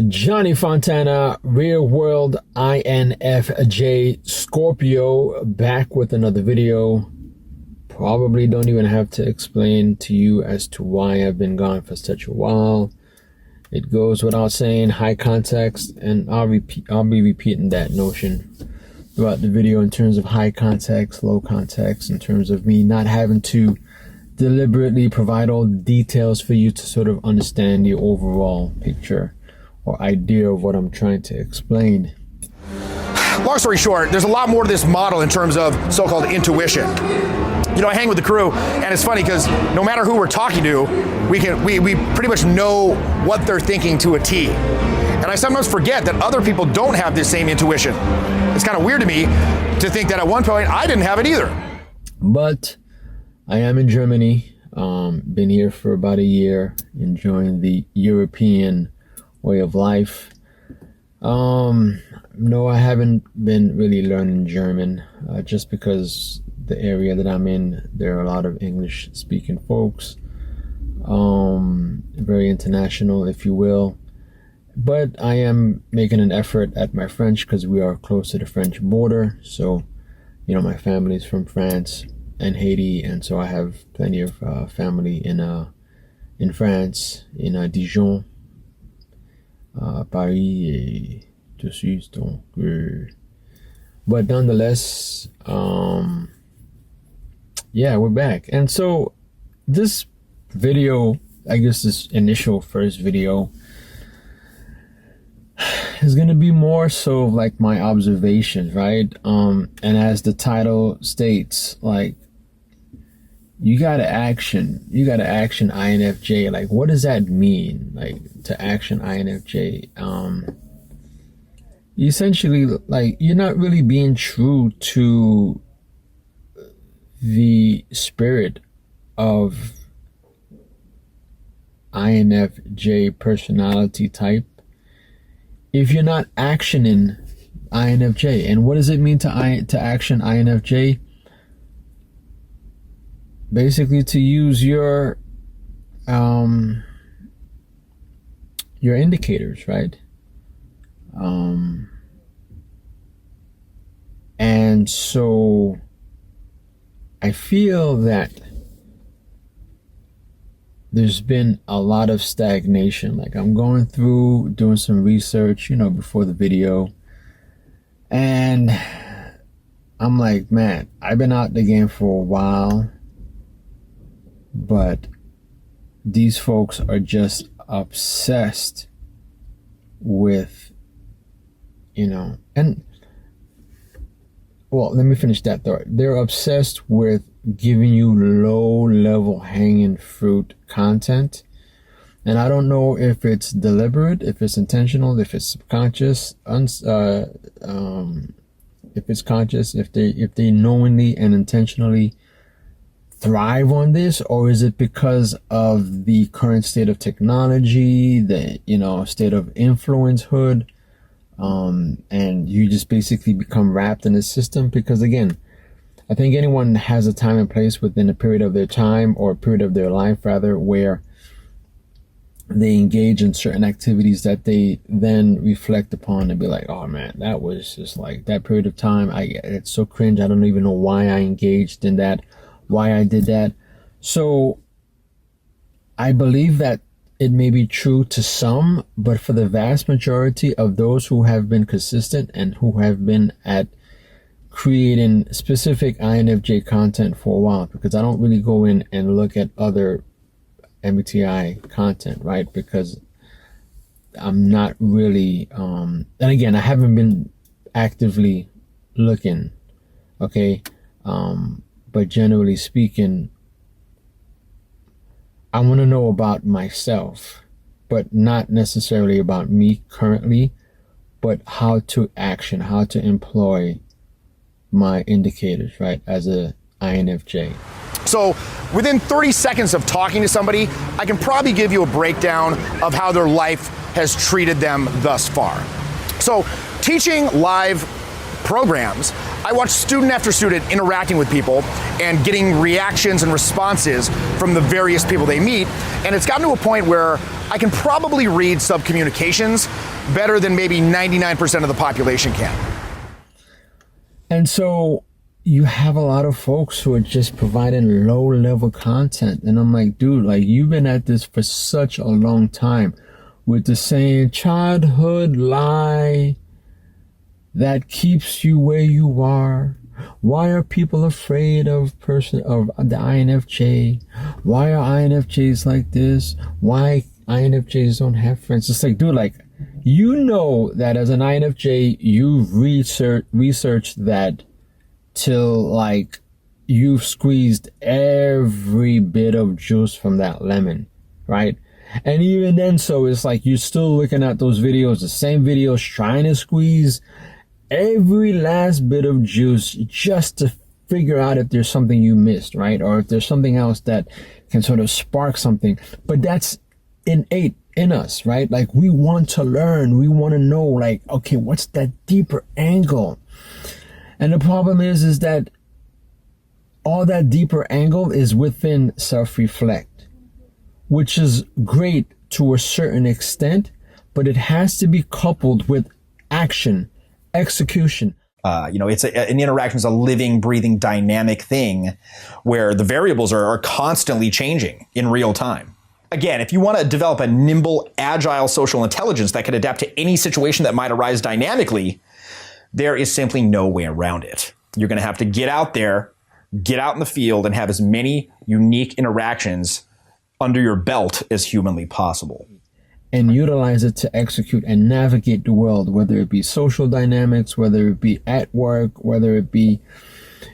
Johnny Fontana, Real World INFJ Scorpio, back with another video. Probably don't even have to explain to you as to why I've been gone for such a while. It goes without saying, high context, and I'll be repeating that notion throughout the video in terms of high context, low context, in terms of me not having to deliberately provide all the details for you to sort of understand the overall picture or idea of what I'm trying to explain. Long story short, there's a lot more to this model in terms of so-called intuition. You know, I hang with the crew, and it's funny because no matter who we're talking to, we pretty much know what they're thinking to a T. And I sometimes forget that other people don't have this same intuition. It's kind of weird to me to think that at one point I didn't have it either. But I am in Germany, been here for about a year, enjoying the European way of life. No, I haven't been really learning German, just because the area that I'm in, there are a lot of English speaking folks, very international, if you will. But I am making an effort at my French because we are close to the French border. So, you know, my family is from France and Haiti, and so I have plenty of family in France, in Dijon, Paris, et tout suite. Donc, but nonetheless, yeah, we're back. And so this video, I guess this initial first video, is going to be more so like my observations, right? And as the title states, like, you gotta action INFJ. Like, what does that mean? Like, to action INFJ? Essentially, like, you're not really being true to the spirit of INFJ personality type if you're not actioning INFJ. And what does it mean to action INFJ? Basically, to use your indicators, right? And so I feel that there's been a lot of stagnation. Like, I'm going through doing some research, you know, before the video, and I'm like, man, I've been out the game for a while, but these folks are just obsessed with, you know, and well, let me finish that thought. They're obsessed with giving you low-level hanging fruit content. And I don't know if it's deliberate, if it's intentional, if it's subconscious, if it's conscious, if they knowingly and intentionally thrive on this, or is it because of the current state of technology, the, you know, state of influencehood, and you just basically become wrapped in the system? Because again, I think anyone has a time and place within a period of their time, or a period of their life rather, where they engage in certain activities that they then reflect upon and be like, oh man, that was just like that period of time. It's so cringe. I don't even know why I engaged in that, why I did that. So I believe that it may be true to some, but for the vast majority of those who have been consistent and who have been at creating specific INFJ content for a while, because I don't really go in and look at other MBTI content, right? Because I'm not really, and again, I haven't been actively looking, okay? But generally speaking, I want to know about myself, but not necessarily about me currently, but how to action, how to employ my indicators, right, as a INFJ. So within 30 seconds of talking to somebody, I can probably give you a breakdown of how their life has treated them thus far. So teaching live programs, I watch student after student interacting with people and getting reactions and responses from the various people they meet. And it's gotten to a point where I can probably read sub-communications better than maybe 99% of the population can. And so you have a lot of folks who are just providing low-level content. And I'm like, dude, like, you've been at this for such a long time with the same childhood lie that keeps you where you are. Why are people afraid of the INFJ? Why are INFJs like this? Why INFJs don't have friends? It's like, dude, like, you know that as an INFJ, you've researched that till like you've squeezed every bit of juice from that lemon, right? And even then, so it's like you're still looking at those videos, the same videos, trying to squeeze every last bit of juice just to figure out if there's something you missed, right? Or if there's something else that can sort of spark something. But that's innate in us, right? Like, we want to learn, we want to know, like, okay, what's that deeper angle? And the problem is that all that deeper angle is within self-reflect, which is great to a certain extent, but it has to be coupled with action, execution. It's an interaction is a living, breathing, dynamic thing where the variables are constantly changing in real time. Again, if you want to develop a nimble, agile social intelligence that can adapt to any situation that might arise dynamically, there is simply no way around it. You're going to have to get out there, get out in the field, and have as many unique interactions under your belt as humanly possible. And utilize it to execute and navigate the world, whether it be social dynamics, whether it be at work, whether it be,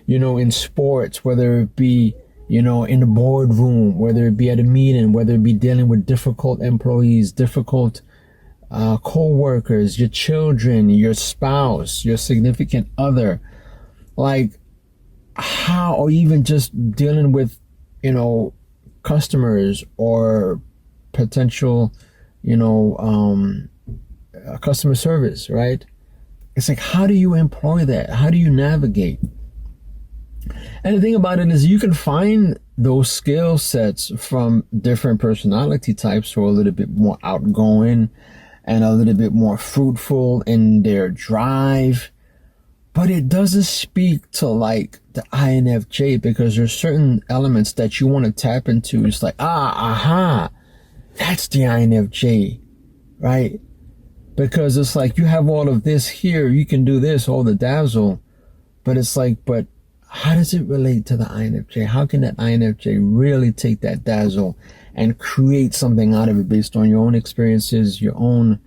in sports, whether it be, in the boardroom, whether it be at a meeting, whether it be dealing with difficult employees, difficult co-workers, your children, your spouse, your significant other, like how, or even just dealing with, customers or potential, customer service, right? It's like, how do you employ that? How do you navigate? And the thing about it is you can find those skill sets from different personality types who are a little bit more outgoing and a little bit more fruitful in their drive. But it doesn't speak to like the INFJ, because there's certain elements that you want to tap into. It's like, that's the INFJ, right? Because it's like you have all of this here, you can do this, all the dazzle, but it's like, but how does it relate to the INFJ? How can that INFJ really take that dazzle and create something out of it based on your own experiences, your own,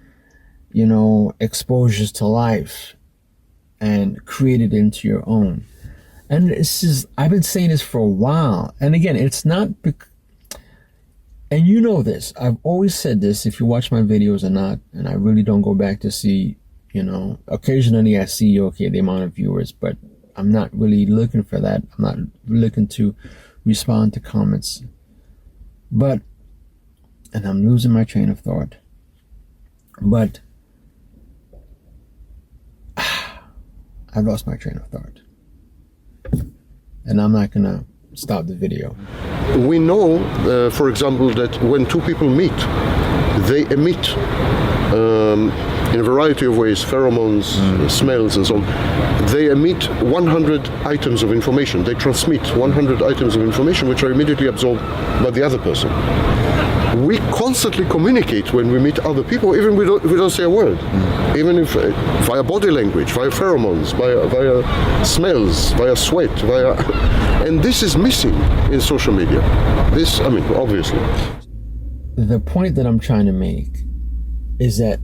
exposures to life, and create it into your own? And I've been saying this for a while. And again, it's not, and you know this, I've always said this, if you watch my videos or not, and I really don't go back to see, occasionally I see, okay, the amount of viewers, but I'm not really looking for that. I'm not looking to respond to comments. And I'm losing my train of thought. But I've lost my train of thought. And I'm not gonna stop the video. We know, for example, that when two people meet, they emit in a variety of ways, pheromones, smells and so on. They emit 100 items of information. They transmit 100 items of information which are immediately absorbed by the other person. We constantly communicate when we meet other people, even if we don't say a word. Even if via body language, via pheromones, via smells, via sweat, and this is missing in social media. This, obviously. The point that I'm trying to make is that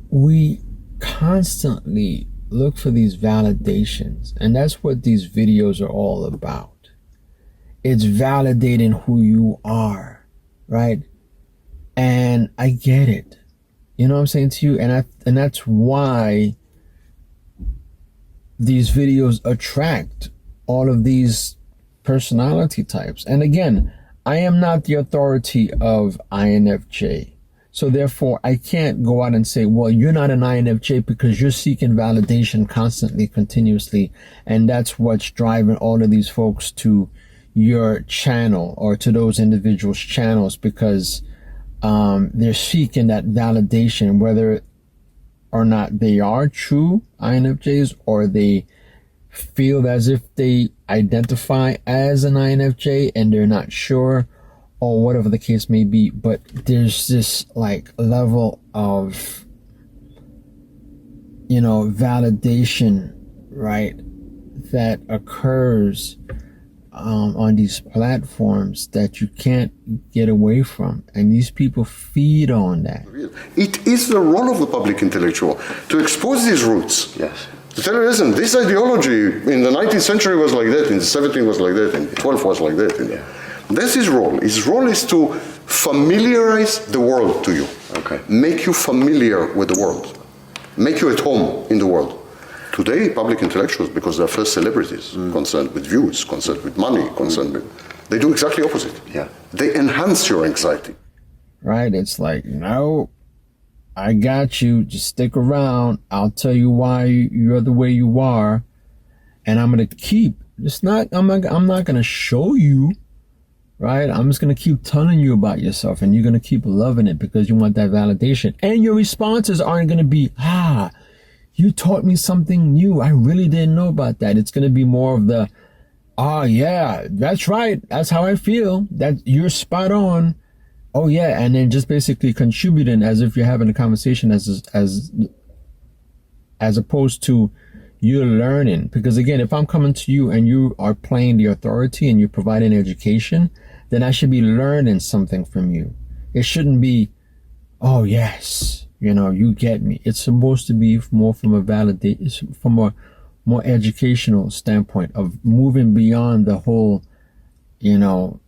we constantly look for these validations, and that's what these videos are all about. It's validating who you are, right? And I get it. You know what I'm saying to you? And that's why these videos attract all of these personality types. And again, I am not the authority of INFJ. So therefore, I can't go out and say, well, you're not an INFJ because you're seeking validation constantly, continuously. And that's what's driving all of these folks to your channel or to those individuals' channels, because they're seeking that validation, whether or not they are true INFJs or they feel as if they identify as an INFJ and they're not sure, or whatever the case may be. But there's this like level of, you know, validation, right, that occurs on these platforms that you can't get away from, and these people feed on that. It is the role of the public intellectual to expose these roots. Yes. To tell you, listen, this ideology in the 19th century was like that, in the 17th was like that, in the 12th was like that. Yeah. That's his role. His role is to familiarize the world to you. Okay. Make you familiar with the world. Make you at home in the world. Today, public intellectuals, because they're first celebrities, concerned with views, concerned with money, concerned with, they do exactly opposite. Yeah. They enhance your anxiety. Right? It's like, no, I got you. Just stick around. I'll tell you why you're the way you are, and I'm gonna keep. It's not. I'm not gonna show you. Right? I'm just gonna keep telling you about yourself, and you're gonna keep loving it because you want that validation. And your responses aren't gonna be, you taught me something new. I really didn't know about that. It's gonna be more of the, yeah, that's right. That's how I feel. That you're spot on. Oh yeah, and then just basically contributing as if you're having a conversation as opposed to you're learning. Because again, if I'm coming to you and you are playing the authority and you're providing education, then I should be learning something from you. It shouldn't be, oh yes, you know, you get me. It's supposed to be more from a validation, from a more educational standpoint of moving beyond the whole, you know,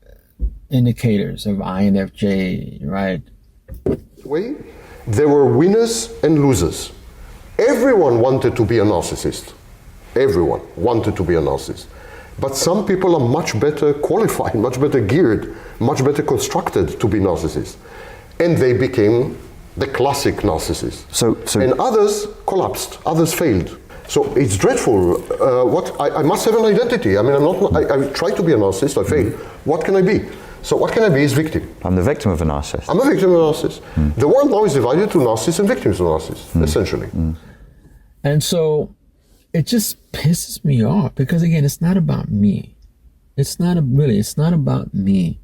indicators of INFJ, right? There were winners and losers. Everyone wanted to be a narcissist. Everyone wanted to be a narcissist. But some people are much better qualified, much better geared, much better constructed to be narcissists. And they became the classic narcissist. And others collapsed, others failed. So it's dreadful. I must have an identity. I mean, I try to be a narcissist, I fail. What can I be? So what can I be is victim. I'm the victim of a narcissist. I'm a victim of a narcissist. The world now is divided to narcissists and victims of narcissists, essentially. And so it just pisses me off because again, it's not about me. It's not about me,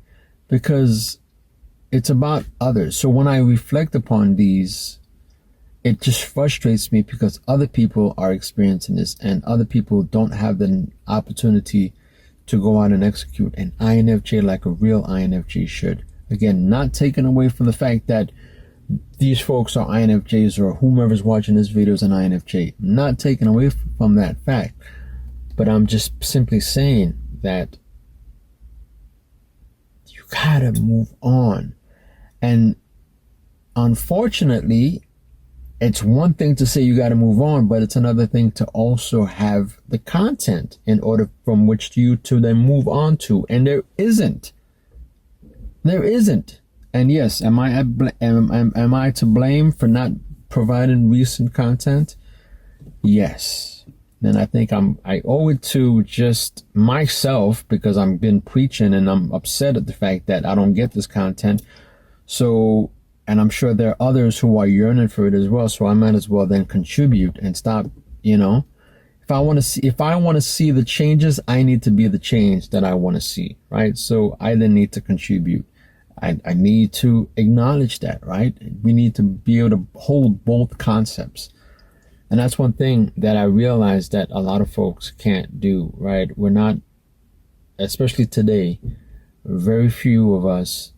because it's about others. So when I reflect upon these, it just frustrates me because other people are experiencing this and other people don't have the opportunity to go out and execute an INFJ like a real INFJ should. Again, not taken away from the fact that these folks are INFJs or whomever's watching this video is an INFJ. Not taken away from that fact. But I'm just simply saying that you gotta move on. And unfortunately, it's one thing to say you got to move on, but it's another thing to also have the content in order from which you to then move on to. And there isn't. And yes, am I to blame for not providing recent content? Yes. Then I think I owe it to just myself because I've been preaching and I'm upset at the fact that I don't get this content. So, and I'm sure there are others who are yearning for it as well. So I might as well then contribute and stop, you know. If I want to see the changes, I need to be the change that I want to see, right? So I then need to contribute. I need to acknowledge that, right? We need to be able to hold both concepts. And that's one thing that I realized that a lot of folks can't do, right? We're not, especially today, very few of us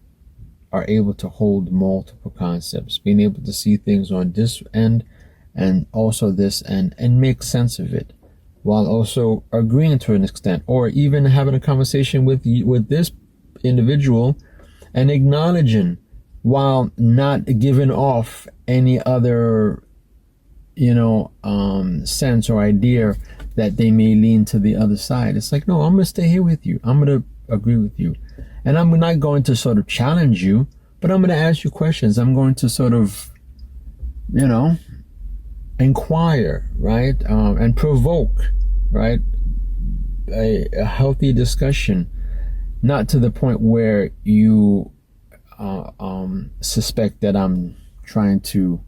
are able to hold multiple concepts, being able to see things on this end and also this end and make sense of it while also agreeing to an extent, or even having a conversation with this individual and acknowledging while not giving off any other, you know, sense or idea that they may lean to the other side. It's like, no, I'm going to stay here with you. I'm going to agree with you. And I'm not going to sort of challenge you, But I'm going to ask you questions. I'm going to sort of, inquire, right? And provoke, right? A healthy discussion, not to the point where you suspect that I'm trying to,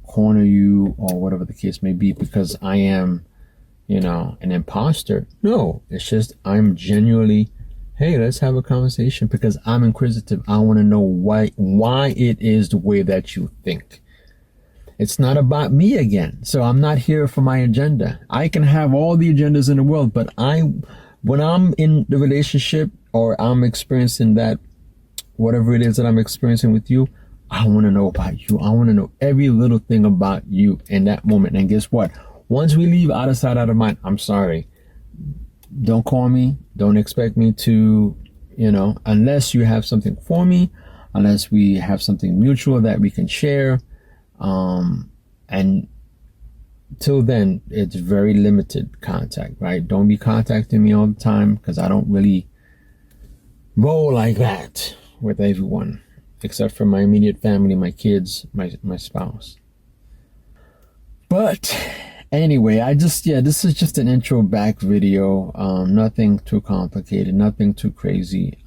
corner you or whatever the case may be, because I am, an imposter. No, it's just I'm genuinely, hey, let's have a conversation because I'm inquisitive. I want to know why it is the way that you think. It's not about me again. So I'm not here for my agenda. I can have all the agendas in the world, but when I'm in the relationship or I'm experiencing that, whatever it is that I'm experiencing with you, I want to know about you. I want to know every little thing about you in that moment. And guess what? Once we leave, out of sight, out of mind, I'm sorry. Don't call me. Don't expect me to, unless you have something for me, unless we have something mutual that we can share. And till then, it's very limited contact, right? Don't be contacting me all the time because I don't really roll like that with everyone, except for my immediate family, my kids, my spouse. But anyway, this is just an intro back video. Nothing too complicated, nothing too crazy.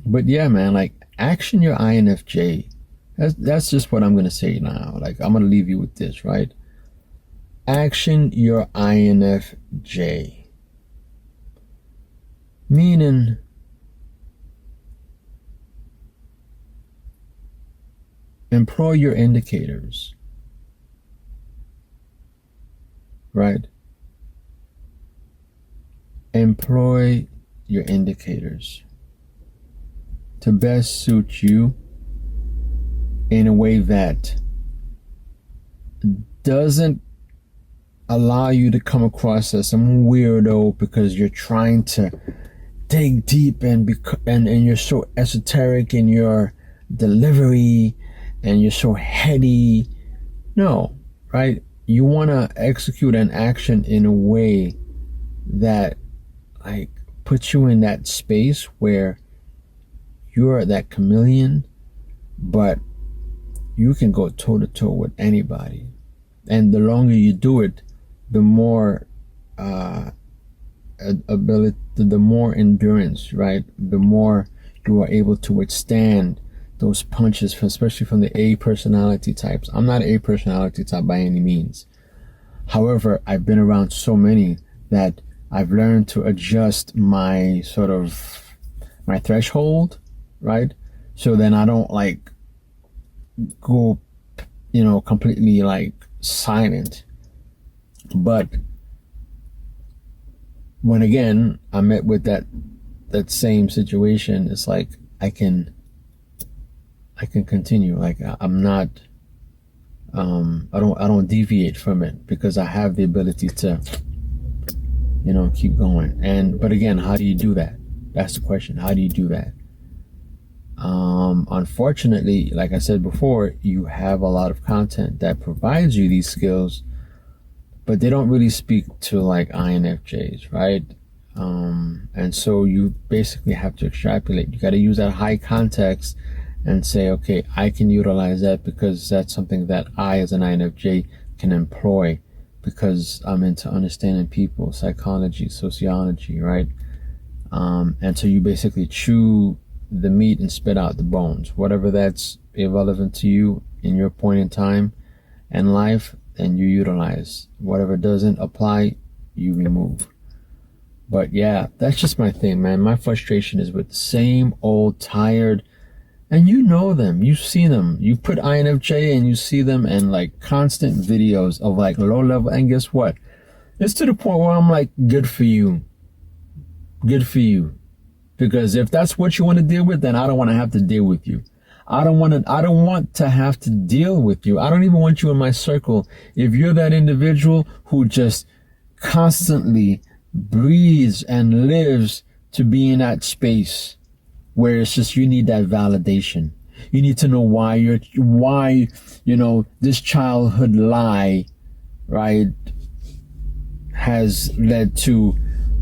But yeah, man, like, action your INFJ. That's just what I'm going to say now. Like, I'm going to leave you with this, right? Action your INFJ. Meaning, employ your indicators, right? Employ your indicators to best suit you in a way that doesn't allow you to come across as some weirdo because you're trying to dig deep and you're so esoteric in your delivery and you're so heady. No, right? You want to execute an action in a way that, like, puts you in that space where you're that chameleon, but you can go toe to toe with anybody. And the longer you do it, the more ability, the more endurance, right? The more you are able to withstand those punches, especially from the A personality types. I'm not an A personality type by any means. However, I've been around so many that I've learned to adjust my my threshold, right? So then I don't like go, completely like silent. But when again I met with that same situation, it's like I can continue. Like, I'm not I don't deviate from it because I have the ability to keep going. But again, how do you do that? That's the question. How do you do that? Unfortunately, like I said before, you have a lot of content that provides you these skills, but they don't really speak to like INFJs, right? And so you basically have to extrapolate. You got to use that high context and say, okay, I can utilize that because that's something that I as an INFJ can employ because I'm into understanding people, psychology, sociology, right? And so you basically chew the meat and spit out the bones. Whatever that's irrelevant to you in your point in time and life, then you utilize. Whatever doesn't apply, you remove. But yeah, that's just my thing, man. My frustration is with the same old tired, and you know them, you see them. You put INFJ and you see them and like constant videos of like low level, and guess what? It's to the point where I'm like, good for you. Good for you. Because if that's what you want to deal with, then I don't want to have to deal with you. I don't want to have to deal with you. I don't even want you in my circle. If you're that individual who just constantly breathes and lives to be in that space where it's just, you need that validation. You need to know why this childhood lie, right, has led to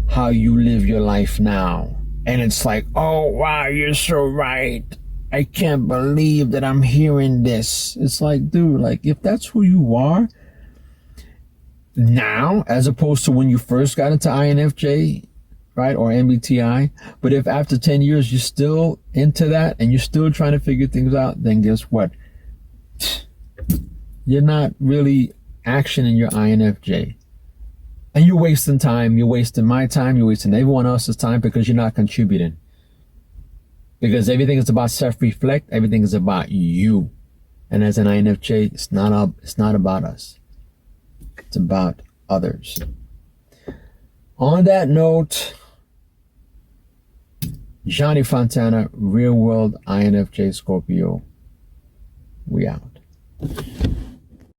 how you live your life now. And it's like, oh, wow, you're so right. I can't believe that I'm hearing this. It's like, dude, like, if that's who you are now, as opposed to when you first got into INFJ, right, or MBTI, but if after 10 years you're still into that and you're still trying to figure things out, then guess what? You're not really actioning your INFJ. And you're wasting time. You're wasting my time. You're wasting everyone else's time because you're not contributing. Because everything is about self-reflect. Everything is about you. And as an INFJ, it's not about us. It's about others. On that note, Johnny Fontana, Real World INFJ Scorpio. We out.